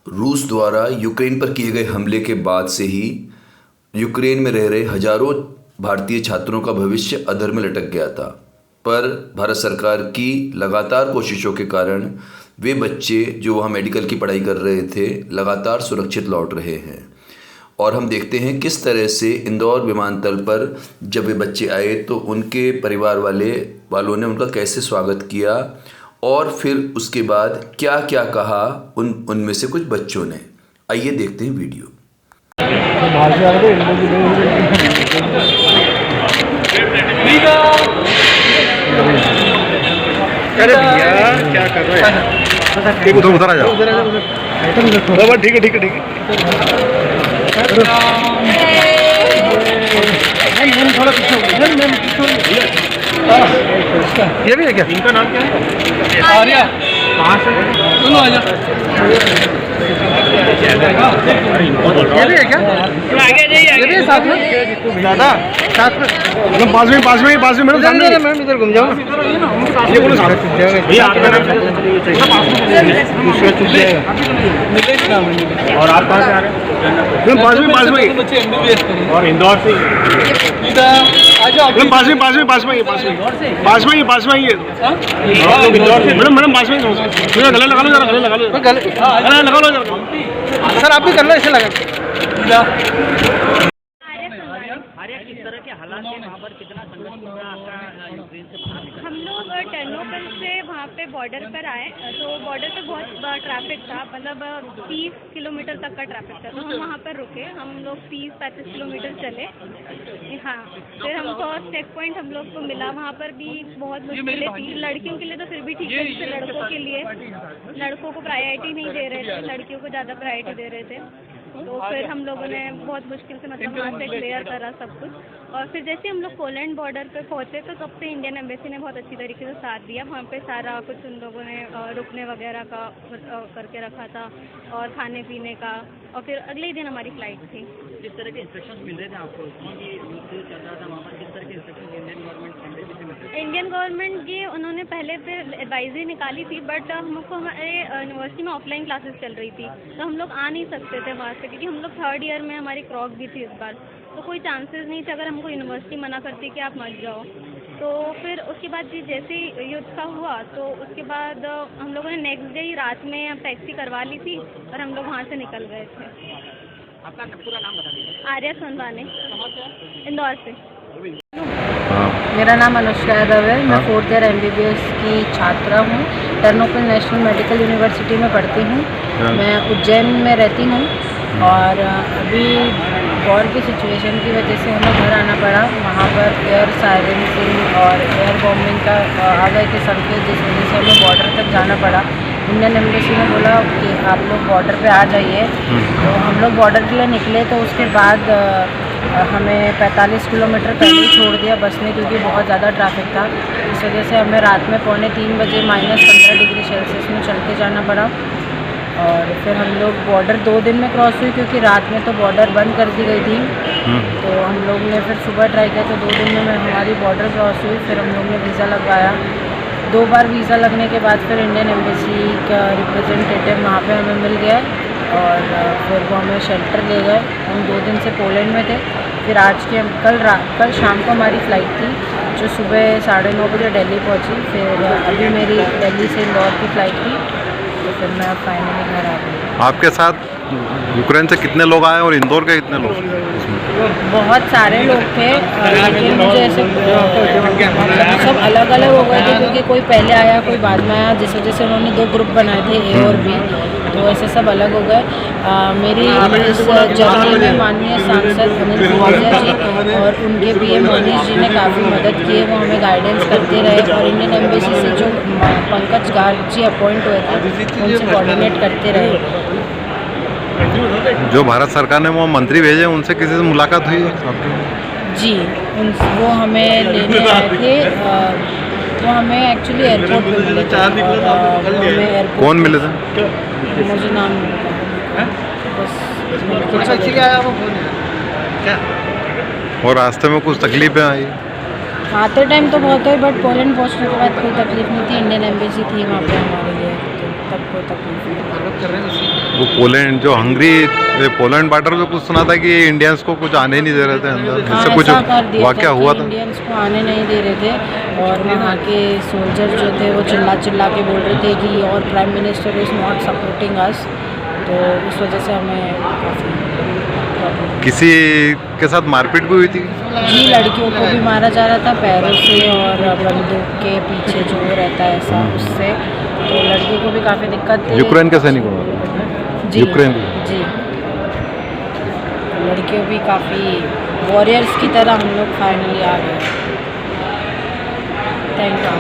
रूस द्वारा यूक्रेन पर किए गए हमले के बाद से ही यूक्रेन में रह रहे हजारों भारतीय छात्रों का भविष्य अधर में लटक गया था। पर भारत सरकार की लगातार कोशिशों के कारण वे बच्चे जो वहाँ मेडिकल की पढ़ाई कर रहे थे लगातार सुरक्षित लौट रहे हैं। और हम देखते हैं किस तरह से इंदौर विमानतल पर जब वे बच्चे आए तो उनके परिवार वालों ने उनका कैसे स्वागत किया और फिर उसके बाद क्या क्या कहा उनमें से कुछ बच्चों ने। आइए देखते हैं वीडियो। अरे भैया क्या कर रहे हैं? उधर आ जाओ। ठीक है ठीक है ठीक है। थोड़ा पीछे ये भी है क्या? इनका नाम क्या है? आर्या। कहाँ से? दोनों आ जाओ। ये भी है क्या? ये भी है साथ में? दादा साथ में पास में मैडम सामने मैम इधर घूम जाओ। ये बोलो भैया आपका नाम और आप कहाँ से आ रहे हैं? पास में और इंदौर से मैडम पास में ये मैडम पास में गले लगा लो जरा, गले लगा लो जरा। सर आप भी कर लो ऐसे लगा। किस तरह के हालात हैं वहाँ पर, कितना संघर्ष हो रहा है आपका यूक्रेन से बाहर निकलने? हम लोग टर्नोपिल से वहाँ पे बॉर्डर पर आए तो बॉर्डर पे बहुत ट्रैफिक था, मतलब 30 किलोमीटर तक का ट्रैफिक था। तो हम वहाँ पर रुके, हम लोग 30-35 किलोमीटर चले। हाँ, फिर हमको चेक पॉइंट हम लोग को मिला। वहाँ पर भी बहुत मुश्किलें थी। लड़कियों के लिए तो फिर भी ठीक है, जैसे लड़कों को प्रायोरिटी नहीं दे रहे थे, लड़कियों को ज़्यादा प्रायोरिटी दे रहे थे। तो फिर हम लोगों ने बहुत मुश्किल से मतलब वहाँ से क्लियर करा सब कुछ। और फिर जैसे हम लोग पोलैंड बॉर्डर पे पहुँचे तो तब से इंडियन एम्बेसी ने बहुत अच्छी तरीके से साथ दिया। वहाँ पे सारा कुछ उन लोगों ने रुकने वगैरह का करके रखा था और खाने पीने का। और फिर अगले ही दिन हमारी फ़्लाइट थी। किस तरह के इंस्ट्रक्शंस मिल रहे थे आपको? चल रहा था वहाँ पर, किस तरह के इंस्ट्रक्शन इंडियन गवर्नमेंट की उन्होंने पहले पे एडवाइजरी निकाली थी, बट हमको हमारे यूनिवर्सिटी में ऑफलाइन क्लासेस चल रही थी तो हम लोग आ नहीं सकते थे वहाँ से, क्योंकि हम लोग 3rd ईयर में हमारी क्रॉक भी थी इस बार। तो कोई चांसेस नहीं थे अगर हमको यूनिवर्सिटी मना करती कि आप मत जाओ। तो फिर उसके बाद जी जैसे ही युद्ध का हुआ तो उसके बाद हम लोगों ने नेक्स्ट डे ही रात में टैक्सी करवा ली थी और हम लोग वहाँ से निकल गए थे। आपका पूरा नाम बता दीजिए। आर्या सोनवाने, इंदौर से। मेरा नाम अनुष्का यादव है। मैं 4th ईयर MBBS की छात्रा हूँ। टर्नोपिल नेशनल मेडिकल यूनिवर्सिटी में पढ़ती हूँ। मैं उज्जैन में रहती हूँ और अभी वॉर की सिचुएशन की वजह से हमें घर आना पड़ा। वहाँ पर एयर सायरेंसिंग और एयर बॉम्बिंग का आ गए थे संकेत, जिस वजह से हमें बॉर्डर तक जाना पड़ा। इंडियन एम्बेसी ने बोला कि आप लोग बॉर्डर पे आ जाइए। तो हम लोग बॉर्डर के लिए निकले तो उसके बाद हमें 45 किलोमीटर पहले ही छोड़ दिया बस ने, क्योंकि बहुत ज़्यादा ट्रैफिक था। इस वजह से हमें रात में 2:45 बजे -15 डिग्री सेल्सियस में चल के जाना पड़ा। और फिर हम लोग बॉर्डर 2 दिन में क्रॉस हुई, क्योंकि रात में तो बॉर्डर बंद कर दी गई थी। तो हम लोग ने फिर सुबह ट्राई किया तो 2 दिन में हमारी बॉर्डर क्रॉस हुई। फिर हम लोग ने वीज़ा लगवाया। 2 बार वीज़ा लगने के बाद फिर इंडियन एम्बेसी का रिप्रेजेंटेटिव वहाँ पे हमें मिल गया और फिर वो हमें शेल्टर ले गए। हम 2 दिन से पोलैंड में थे। फिर आज के कल शाम को हमारी फ़्लाइट थी जो सुबह 9:30 बजे दिल्ली पहुँची। फिर अभी मेरी दिल्ली से इंदौर की फ़्लाइट थी तो फिर मैं फाइनली घर आ गई। आपके साथ यूक्रेन से कितने लोग आए और इंदौर के कितने लोग? बहुत सारे लोग थे, लेकिन मुझे ऐसे सब अलग अलग हो गए थे, क्योंकि कोई पहले आया कोई बाद में आया, जिस वजह से उन्होंने 2 ग्रुप बनाए थे, A और B। तो ऐसे सब अलग हो गए। मेरी इस जर्नी में माननीय सांसद अनिल सिंधिया जी और उनके PM मनीष जी ने काफ़ी मदद की है। वो हमें गाइडेंस करते रहे और इंडियन एम्बेसी से जो पंकज गार्ग जी अपॉइंट हुए थे उनसे कोऑर्डिनेट करते रहे। जो भारत सरकार ने वो मंत्री भेजे उनसे किसी से मुलाकात हुई आपकी? जी, वो हमें लेने आए थे। वो हमें एक्चुअली एयरपोर्ट पे मिले थे। कौन मिले थे? मुझे नाम नहीं पता। और रास्ते में कुछ तकलीफें आई? आते टाइम तो बहुत हुई, बट पोलैंड पहुँचने के बाद कोई तकलीफ नहीं थी। इंडियन एम्बेसी थी वहाँ पे हमारे लिए, तो तब कोई तकलीफ नहीं। वो पोलैंड जो हंगरी पोलैंड बॉर्डर पे कुछ सुना था कि इंडियंस को कुछ आने नहीं दे रहे थे अंदर, जिससे कुछ वाकया हुआ था। इंडियंस को आने नहीं दे रहे थे और वहाँ के सोल्जर जो थे वो चिल्ला चिल्ला के बोल रहे थे कि और prime minister is not supporting us, तो उस वजह से हमें काफ़ी प्रॉब्लम। किसी के साथ मारपीट भी हुई थी? जी, लड़कियों को भी मारा जा रहा था पैरों से और बंदूक के पीछे जो रहता है ऐसा उससे, तो लड़कियों को भी काफ़ी दिक्कत थी। यूक्रेन के सैनिकों को? जी यूक्रेन जी, लड़कियों भी काफ़ी वॉरियर्स की तरह हम लोग फाइनली आ गए। Thank you.